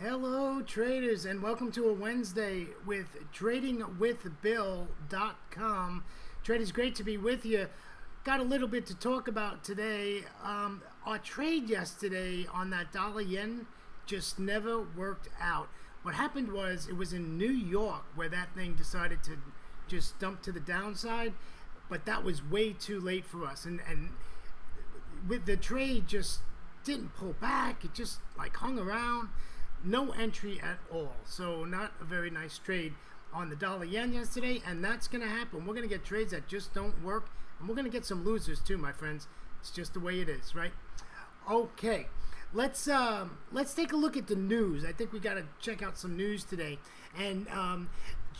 Hello traders, and welcome to a Wednesday with tradingwithbill.com. Traders, great to be with you. Got a little bit to talk about today. Our trade yesterday on that dollar yen just never worked out. What happened was it was in New York where that thing decided to just dump to the downside, but that was way too late for us. And with the trade just didn't pull back. It just like hung around. No entry at all. So not a very nice trade on the dollar yen yesterday, and that's going to happen. We're going to get trades that just don't work, and we're going to get some losers too, my friends. It's just the way it is, right? Okay, let's take a look at the news. I think we got to check out some news today. And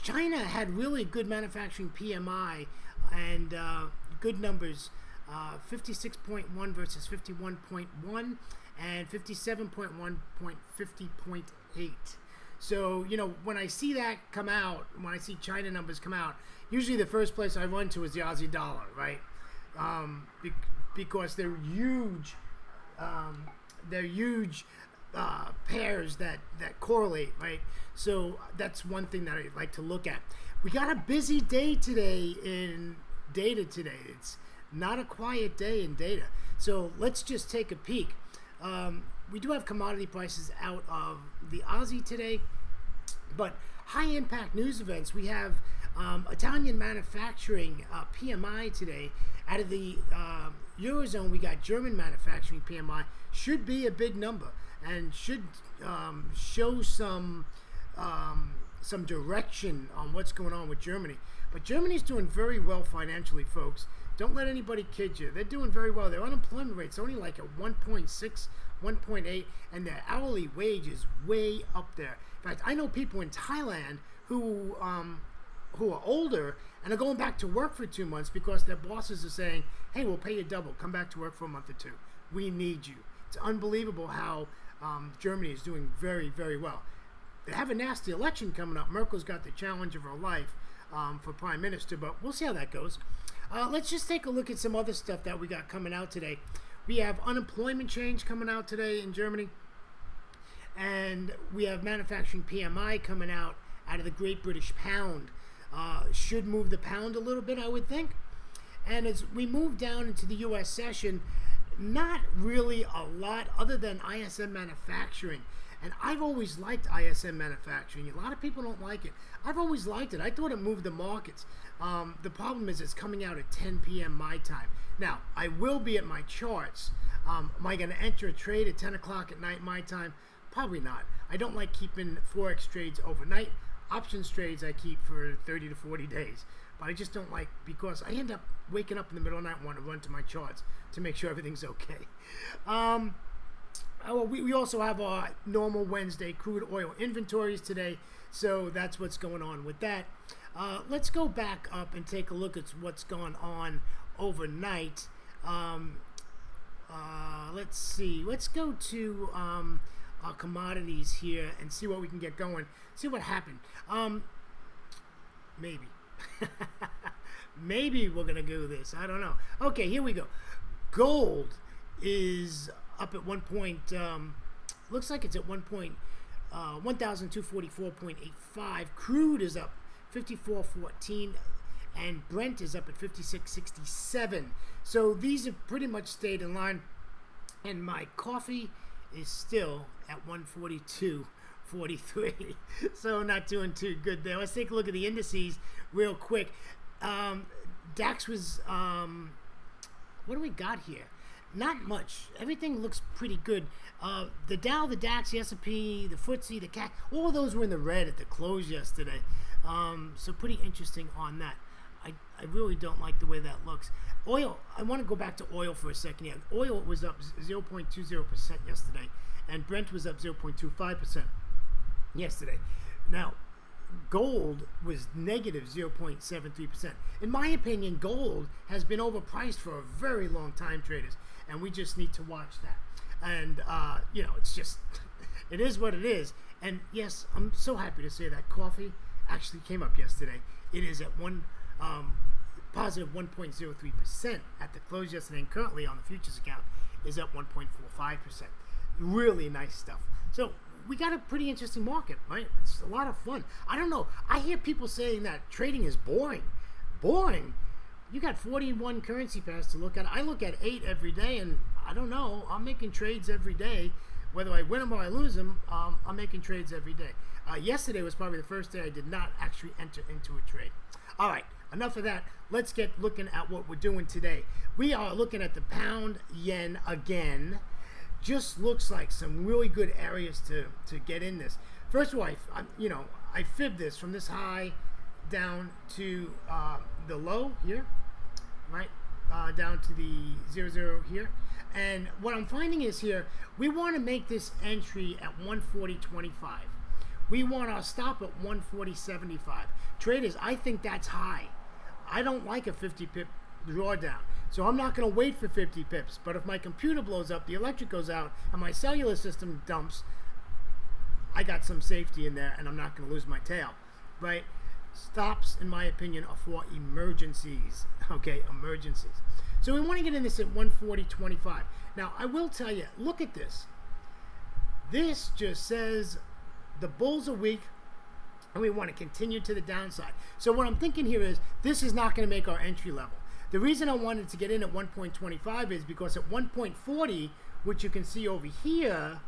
China had really good manufacturing PMI and good numbers. 56.1 versus 51.1 and 57.1.50.8. So, you know, when I see that come out, when I see China numbers come out, usually the first place I run to is the Aussie dollar, right? Because they're huge pairs that correlate, right? So that's one thing that I like to look at. We got a busy day today in data today. It's not a quiet day in data. So let's just take a peek. We do have commodity prices out of the Aussie today, but high impact news events. We have Italian manufacturing PMI today. Out of the Eurozone, we got German manufacturing PMI. Should be a big number and should show some direction on what's going on with Germany. But Germany's doing very well financially, folks. Don't let anybody kid you. They're doing very well. Their unemployment rate's only like at 1.6, 1.8, and their hourly wage is way up there. In fact, I know people in Thailand who are older and are going back to work for 2 months because their bosses are saying, hey, we'll pay you double. Come back to work for a month or two. We need you. It's unbelievable how Germany is doing very, very well. They have a nasty election coming up. Merkel's got the challenge of her life for prime minister, but we'll see how that goes. Let's just take a look at some other stuff that we got coming out today. We have unemployment change coming out today in Germany, and we have manufacturing PMI coming out of the Great British Pound. Should move the pound a little bit, I would think. And as we move down into the U.S. session, not really a lot other than ISM manufacturing. And I've always liked ISM manufacturing. A lot of people don't like it. I've always liked it. I thought it moved the markets. The problem is it's coming out at 10 p.m. my time. Now, I will be at my charts. Am I going to enter a trade at 10 o'clock at night my time? Probably not. I don't like keeping Forex trades overnight. Options trades I keep for 30 to 40 days. But I just don't like, because I end up waking up in the middle of the night and want to run to my charts to make sure everything's okay. We also have our normal Wednesday crude oil inventories today, so that's what's going on with that. Let's go back up and take a look at what's going on overnight. Let's see. Let's go to our commodities here and see what we can get going. See what happened. Maybe. Maybe we're going to do this. I don't know. Okay, here we go. Gold is up at looks like it's at 1,244.85. Crude is up 54.14, and Brent is up at 56.67. So these have pretty much stayed in line, and my coffee is still at 142.43. So not doing too good there. Let's take a look at the indices real quick. DAX was what do we got here? Not much. Everything looks pretty good. The Dow, the DAX, the S&P, the FTSE, the CAC, all of those were in the red at the close yesterday. So pretty interesting on that. I really don't like the way that looks. Oil, I want to go back to oil for a second here. Oil was up 0.20% yesterday, and Brent was up 0.25% yesterday. Now, gold was negative 0.73%. In my opinion, gold has been overpriced for a very long time, traders, and we just need to watch that. And, you know, it's just, it is what it is. And yes, I'm so happy to say that coffee actually came up yesterday. It is at positive 1.03% at the close yesterday, and currently on the futures account is up 1.45%. Really nice stuff. So we got a pretty interesting market, right? It's a lot of fun. I don't know. I hear people saying that trading is boring. Boring? You got 41 currency pairs to look at. I look at 8 every day, and I don't know. I'm making trades every day. Whether I win them or I lose them, I'm making trades every day. Yesterday was probably the first day I did not actually enter into a trade. All right, enough of that. Let's get looking at what we're doing today. We are looking at the pound yen again. Just looks like some really good areas to get in this. First of all, I fibbed this from this high down to the low here, right? Down to the 0 here. And what I'm finding is here, we want to make this entry at 140.25. We want our stop at 140.75. Traders, I think that's high. I don't like a 50 pip drawdown. So I'm not going to wait for 50 pips. But if my computer blows up, the electric goes out, and my cellular system dumps, I got some safety in there, and I'm not going to lose my tail, right? Stops, in my opinion, are for emergencies. Okay, emergencies. So we want to get in this at 140.25. Now, I will tell you, look at this. This just says the bulls are weak, and we want to continue to the downside. So what I'm thinking here is this is not going to make our entry level. The reason I wanted to get in at 1.25 is because at 1.40, which you can see over here,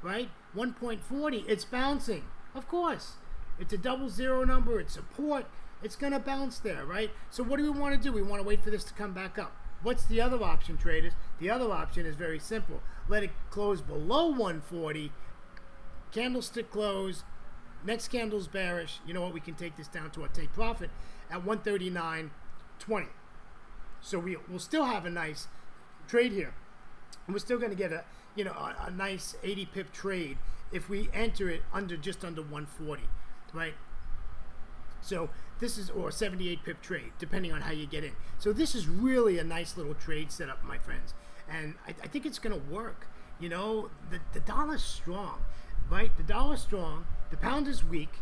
right, 1.40, it's bouncing. Of course. It's a double zero number. It's support. It's going to bounce there, right? So what do we want to do? We want to wait for this to come back up. What's the other option, traders? The other option is very simple. Let it close below 140. Candlestick close. Next candle's bearish. You know what? We can take this down to our take profit at 139.20. So we'll still have a nice trade here. And we're still going to get a nice 80 pip trade if we enter it just under 140, right? So this is, or 78 pip trade, depending on how you get in. So this is really a nice little trade setup, my friends. And I think it's going to work. You know, the dollar's strong, right? The dollar's strong, the pound is weak,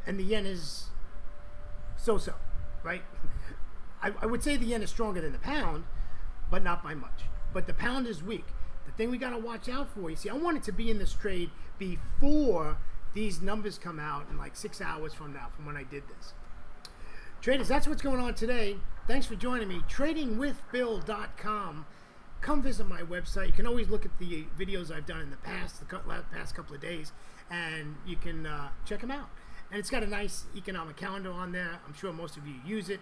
and the yen is so-so, right? I would say the yen is stronger than the pound, but not by much. But the pound is weak. The thing we got to watch out for, you see, I wanted to be in this trade before these numbers come out in like 6 hours from now, from when I did this. Traders, that's what's going on today. Thanks for joining me. TradingWithBill.com. Come visit my website. You can always look at the videos I've done in the past couple of days, and you can check them out. And it's got a nice economic calendar on there. I'm sure most of you use it.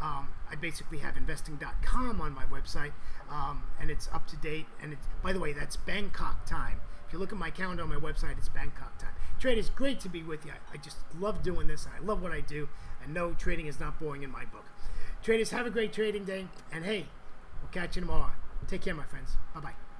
I basically have investing.com on my website, and it's up to date. And it's, by the way, that's Bangkok time. If you look at my calendar on my website, it's Bangkok time. Traders, great to be with you. I just love doing this. I love what I do. And no, trading is not boring in my book. Traders, have a great trading day. And hey, we'll catch you tomorrow. Take care, my friends. Bye-bye.